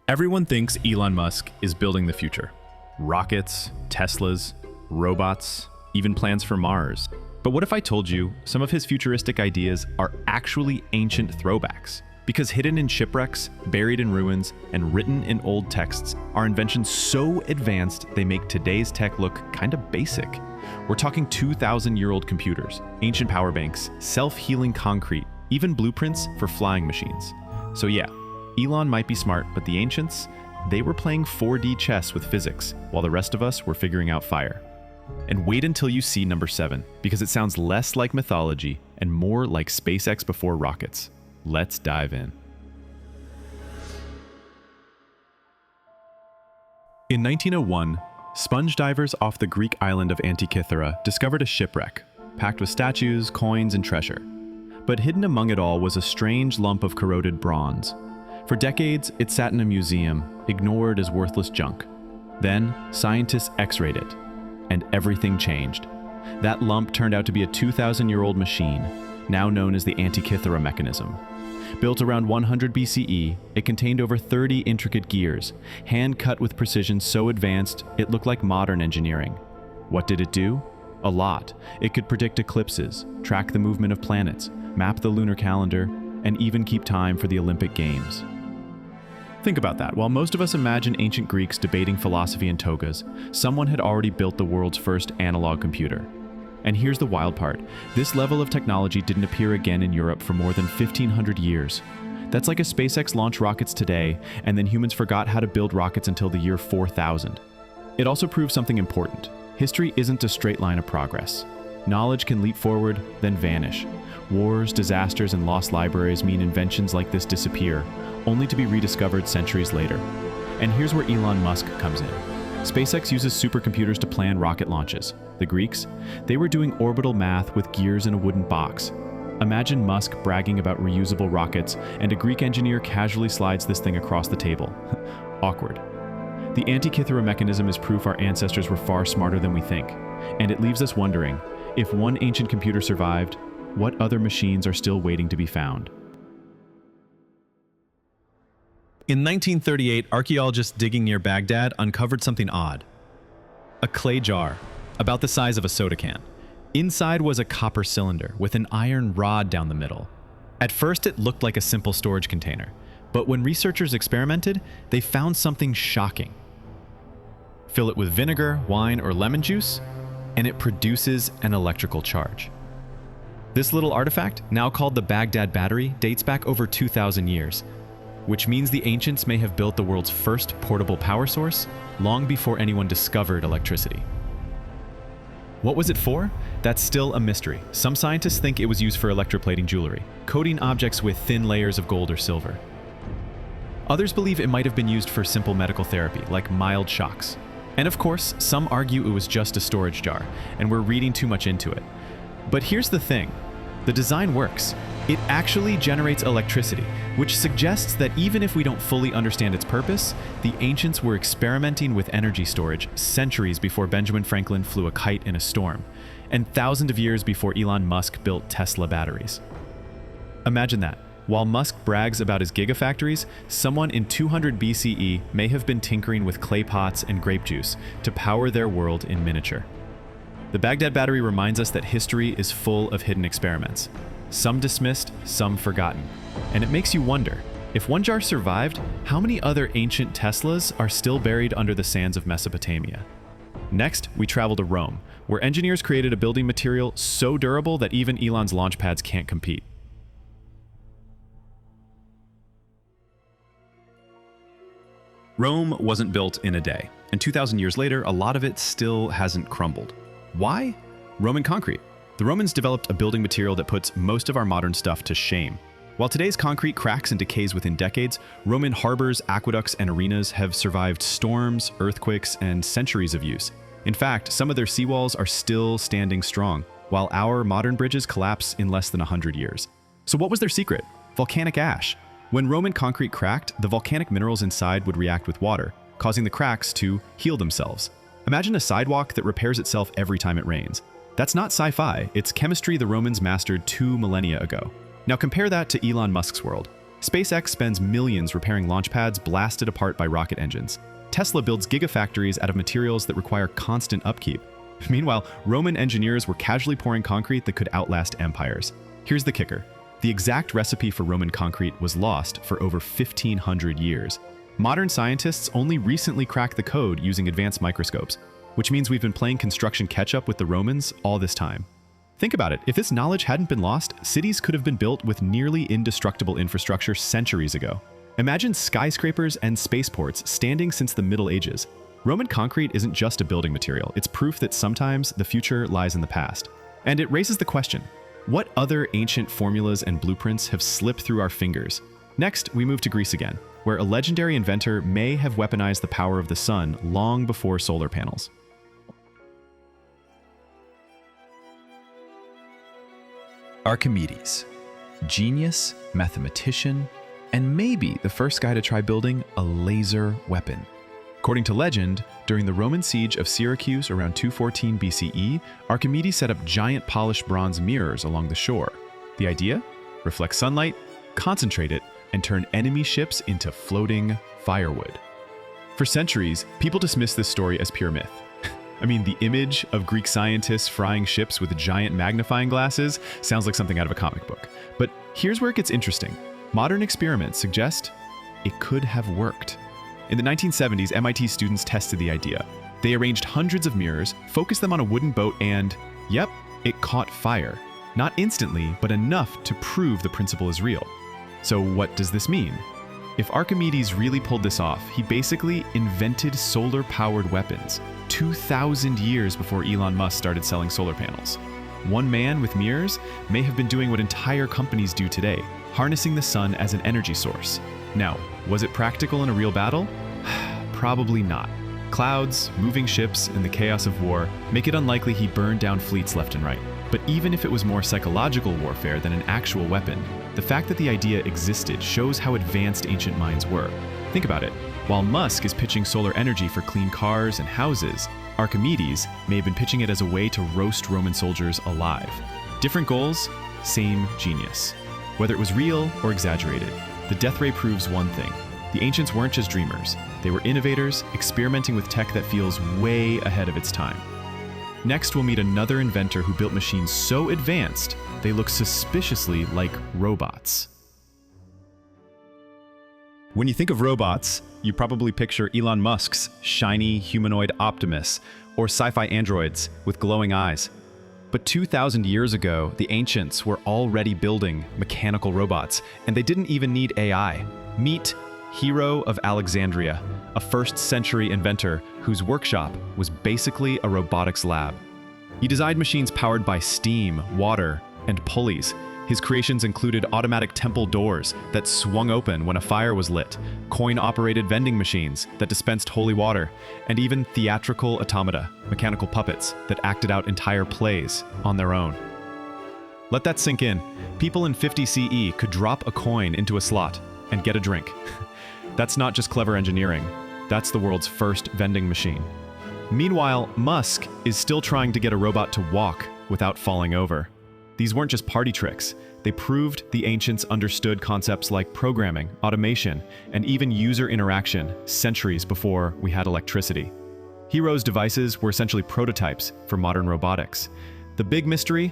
Everyone thinks Elon Musk is building the future. Rockets, Teslas, robots, even plans for Mars. But what if I told you some of his futuristic ideas are actually ancient throwbacks? Because hidden in shipwrecks, buried in ruins, and written in old texts are inventions so advanced they make today's tech look kind of basic. We're talking 2,000-year-old computers, ancient power banks, self-healing concrete, even blueprints for flying machines. So yeah, Elon might be smart, but the ancients, they were playing 4D chess with physics, while the rest of us were figuring out fire. And wait until you see number 7, because it sounds less like mythology and more like SpaceX before rockets. Let's dive in. In 1901, sponge divers off the Greek island of Antikythera discovered a shipwreck, packed with statues, coins, and treasure. But hidden among it all was a strange lump of corroded bronze. For decades, it sat in a museum, ignored as worthless junk. Then, scientists X-rayed it, and everything changed. That lump turned out to be a 2,000-year-old machine, now known as the Antikythera Mechanism. Built around 100 BCE, it contained over 30 intricate gears, hand-cut with precision so advanced it looked like modern engineering. What did it do? A lot. It could predict eclipses, track the movement of planets, map the lunar calendar, and even keep time for the Olympic Games. Think about that. While most of us imagine ancient Greeks debating philosophy in togas, someone had already built the world's first analog computer. And here's the wild part. This level of technology didn't appear again in Europe for more than 1,500 years. That's like a SpaceX launch rockets today, and then humans forgot how to build rockets until the year 4000. It also proves something important. History isn't a straight line of progress. Knowledge can leap forward, then vanish. Wars, disasters, and lost libraries mean inventions like this disappear, only to be rediscovered centuries later. And here's where Elon Musk comes in. SpaceX uses supercomputers to plan rocket launches. The Greeks, they were doing orbital math with gears in a wooden box. Imagine Musk bragging about reusable rockets, and a Greek engineer casually slides this thing across the table. Awkward. The Antikythera Mechanism is proof our ancestors were far smarter than we think. And it leaves us wondering, if one ancient computer survived, what other machines are still waiting to be found? In 1938, archaeologists digging near Baghdad uncovered something odd. A clay jar, about the size of a soda can. Inside was a copper cylinder with an iron rod down the middle. At first, it looked like a simple storage container, but when researchers experimented, they found something shocking. Fill it with vinegar, wine, or lemon juice, and it produces an electrical charge. This little artifact, now called the Baghdad Battery, dates back over 2,000 years, which means the ancients may have built the world's first portable power source long before anyone discovered electricity. What was it for? That's still a mystery. Some scientists think it was used for electroplating jewelry, coating objects with thin layers of gold or silver. Others believe it might have been used for simple medical therapy, like mild shocks. And of course, some argue it was just a storage jar, and we're reading too much into it. But here's the thing. The design works. It actually generates electricity, which suggests that even if we don't fully understand its purpose, the ancients were experimenting with energy storage centuries before Benjamin Franklin flew a kite in a storm, and thousands of years before Elon Musk built Tesla batteries. Imagine that. While Musk brags about his gigafactories, someone in 200 BCE may have been tinkering with clay pots and grape juice to power their world in miniature. The Baghdad Battery reminds us that history is full of hidden experiments. Some dismissed, some forgotten. And it makes you wonder, if one jar survived, how many other ancient Teslas are still buried under the sands of Mesopotamia? Next, we travel to Rome, where engineers created a building material so durable that even Elon's launch pads can't compete. Rome wasn't built in a day, and 2,000 years later, a lot of it still hasn't crumbled. Why? Roman concrete. The Romans developed a building material that puts most of our modern stuff to shame. While today's concrete cracks and decays within decades, Roman harbors, aqueducts, and arenas have survived storms, earthquakes, and centuries of use. In fact, some of their seawalls are still standing strong, while our modern bridges collapse in less than 100 years. So what was their secret? Volcanic ash. When Roman concrete cracked, the volcanic minerals inside would react with water, causing the cracks to heal themselves. Imagine a sidewalk that repairs itself every time it rains. That's not sci-fi, it's chemistry the Romans mastered 2 millennia ago. Now compare that to Elon Musk's world. SpaceX spends millions repairing launch pads blasted apart by rocket engines. Tesla builds gigafactories out of materials that require constant upkeep. Meanwhile, Roman engineers were casually pouring concrete that could outlast empires. Here's the kicker. The exact recipe for Roman concrete was lost for over 1,500 years. Modern scientists only recently cracked the code using advanced microscopes, which means we've been playing construction catch-up with the Romans all this time. Think about it. If this knowledge hadn't been lost, cities could have been built with nearly indestructible infrastructure centuries ago. Imagine skyscrapers and spaceports standing since the Middle Ages. Roman concrete isn't just a building material, it's proof that sometimes the future lies in the past. And it raises the question, what other ancient formulas and blueprints have slipped through our fingers? Next, we move to Greece again, where a legendary inventor may have weaponized the power of the sun long before solar panels. Archimedes, genius, mathematician, and maybe the first guy to try building a laser weapon. According to legend, during the Roman siege of Syracuse around 214 BCE, Archimedes set up giant polished bronze mirrors along the shore. The idea? Reflect sunlight, concentrate it, and turn enemy ships into floating firewood. For centuries, people dismissed this story as pure myth. I mean, the image of Greek scientists frying ships with giant magnifying glasses sounds like something out of a comic book. But here's where it gets interesting. Modern experiments suggest it could have worked. In the 1970s, MIT students tested the idea. They arranged hundreds of mirrors, focused them on a wooden boat, and, yep, it caught fire. Not instantly, but enough to prove the principle is real. So what does this mean? If Archimedes really pulled this off, he basically invented solar-powered weapons 2,000 years before Elon Musk started selling solar panels. One man with mirrors may have been doing what entire companies do today, harnessing the sun as an energy source. Now, was it practical in a real battle? Probably not. Clouds, moving ships, and the chaos of war make it unlikely he burned down fleets left and right. But even if it was more psychological warfare than an actual weapon, the fact that the idea existed shows how advanced ancient minds were. Think about it. While Musk is pitching solar energy for clean cars and houses, Archimedes may have been pitching it as a way to roast Roman soldiers alive. Different goals, same genius. Whether it was real or exaggerated, the death ray proves one thing. The ancients weren't just dreamers. They were innovators, experimenting with tech that feels way ahead of its time. Next, we'll meet another inventor who built machines so advanced, they look suspiciously like robots. When you think of robots, you probably picture Elon Musk's shiny humanoid Optimus, or sci-fi androids with glowing eyes. But 2,000 years ago, the ancients were already building mechanical robots, and they didn't even need AI. Meet Hero of Alexandria, a 1st century inventor whose workshop was basically a robotics lab. He designed machines powered by steam, water, and pulleys. His creations included automatic temple doors that swung open when a fire was lit, coin-operated vending machines that dispensed holy water, and even theatrical automata, mechanical puppets that acted out entire plays on their own. Let that sink in. People in 50 CE could drop a coin into a slot and get a drink. That's not just clever engineering. That's the world's first vending machine. Meanwhile, Musk is still trying to get a robot to walk without falling over. These weren't just party tricks. They proved the ancients understood concepts like programming, automation, and even user interaction centuries before we had electricity. Hero's devices were essentially prototypes for modern robotics. The big mystery?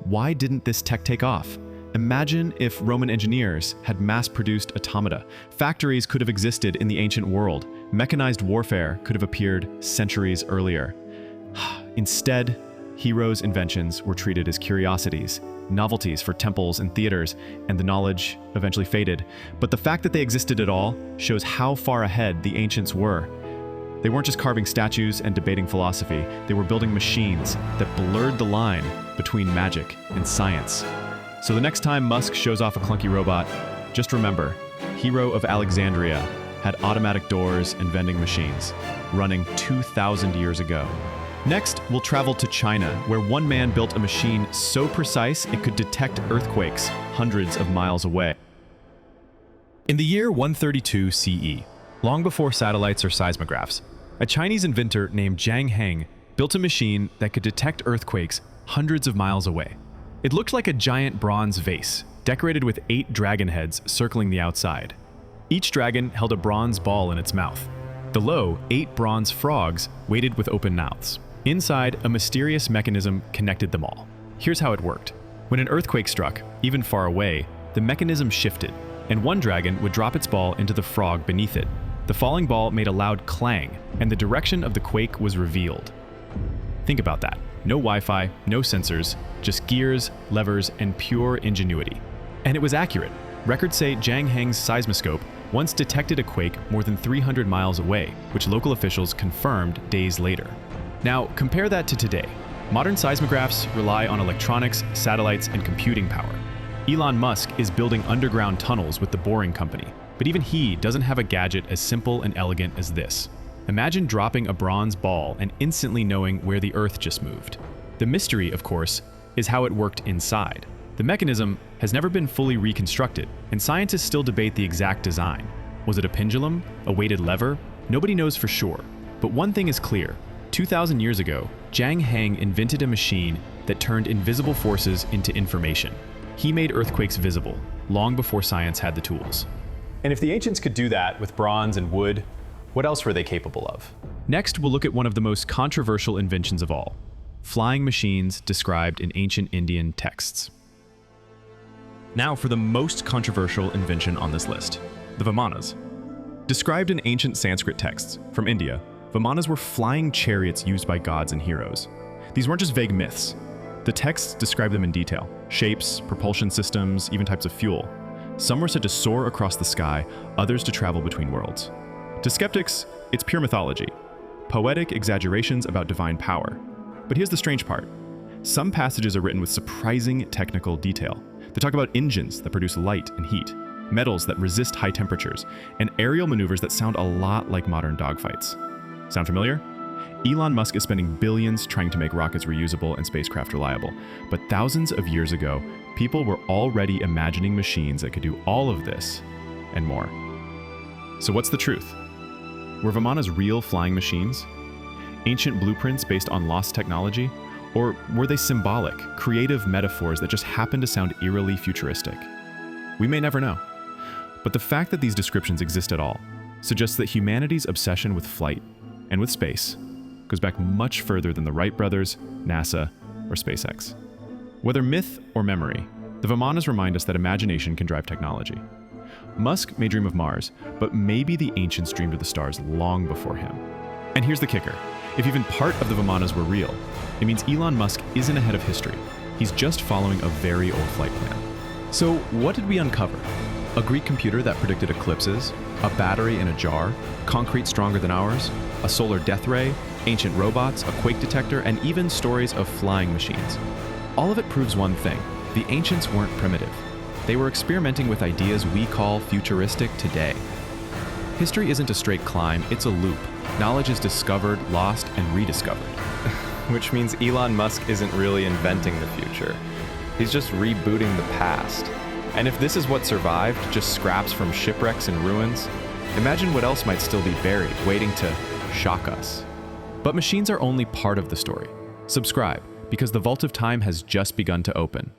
Why didn't this tech take off? Imagine if Roman engineers had mass-produced automata. Factories could have existed in the ancient world. Mechanized warfare could have appeared centuries earlier. Instead, Hero's inventions were treated as curiosities, novelties for temples and theaters, and the knowledge eventually faded. But the fact that they existed at all shows how far ahead the ancients were. They weren't just carving statues and debating philosophy. They were building machines that blurred the line between magic and science. So the next time Musk shows off a clunky robot, just remember, Hero of Alexandria had automatic doors and vending machines, running 2,000 years ago. Next, we'll travel to China, where one man built a machine so precise it could detect earthquakes hundreds of miles away. In the year 132 CE, long before satellites or seismographs, a Chinese inventor named Zhang Heng built a machine that could detect earthquakes hundreds of miles away. It looked like a giant bronze vase, decorated with 8 dragon heads circling the outside. Each dragon held a bronze ball in its mouth. Below, 8 bronze frogs waited with open mouths. Inside, a mysterious mechanism connected them all. Here's how it worked. When an earthquake struck, even far away, the mechanism shifted, and one dragon would drop its ball into the frog beneath it. The falling ball made a loud clang, and the direction of the quake was revealed. Think about that. No Wi-Fi, no sensors, just gears, levers, and pure ingenuity. And it was accurate. Records say Zhang Heng's seismoscope once detected a quake more than 300 miles away, which local officials confirmed days later. Now, compare that to today. Modern seismographs rely on electronics, satellites, and computing power. Elon Musk is building underground tunnels with the Boring Company, but even he doesn't have a gadget as simple and elegant as this. Imagine dropping a bronze ball and instantly knowing where the Earth just moved. The mystery, of course, is how it worked inside. The mechanism has never been fully reconstructed, and scientists still debate the exact design. Was it a pendulum? A weighted lever? Nobody knows for sure. But one thing is clear. 2,000 years ago, Zhang Heng invented a machine that turned invisible forces into information. He made earthquakes visible, long before science had the tools. And if the ancients could do that with bronze and wood, what else were they capable of? Next, we'll look at one of the most controversial inventions of all, flying machines described in ancient Indian texts. Now for the most controversial invention on this list, the Vimanas. Described in ancient Sanskrit texts from India, Vimanas were flying chariots used by gods and heroes. These weren't just vague myths. The texts describe them in detail: shapes, propulsion systems, even types of fuel. Some were said to soar across the sky, others to travel between worlds. To skeptics, it's pure mythology, poetic exaggerations about divine power. But here's the strange part. Some passages are written with surprising technical detail. They talk about engines that produce light and heat, metals that resist high temperatures, and aerial maneuvers that sound a lot like modern dogfights. Sound familiar? Elon Musk is spending billions trying to make rockets reusable and spacecraft reliable. But thousands of years ago, people were already imagining machines that could do all of this and more. So what's the truth? Were Vimanas real flying machines? Ancient blueprints based on lost technology? Or were they symbolic, creative metaphors that just happened to sound eerily futuristic? We may never know. But the fact that these descriptions exist at all suggests that humanity's obsession with flight and with space goes back much further than the Wright brothers, NASA, or SpaceX. Whether myth or memory, the Vimanas remind us that imagination can drive technology. Musk may dream of Mars, but maybe the ancients dreamed of the stars long before him. And here's the kicker. If even part of the Vimanas were real, it means Elon Musk isn't ahead of history. He's just following a very old flight plan. So what did we uncover? A Greek computer that predicted eclipses, a battery in a jar, concrete stronger than ours, a solar death ray, ancient robots, a quake detector, and even stories of flying machines. All of it proves one thing: the ancients weren't primitive. They were experimenting with ideas we call futuristic today. History isn't a straight climb, it's a loop. Knowledge is discovered, lost, and rediscovered. Which means Elon Musk isn't really inventing the future. He's just rebooting the past. And if this is what survived, just scraps from shipwrecks and ruins, imagine what else might still be buried, waiting to shock us. But machines are only part of the story. Subscribe, because the Vault of Time has just begun to open.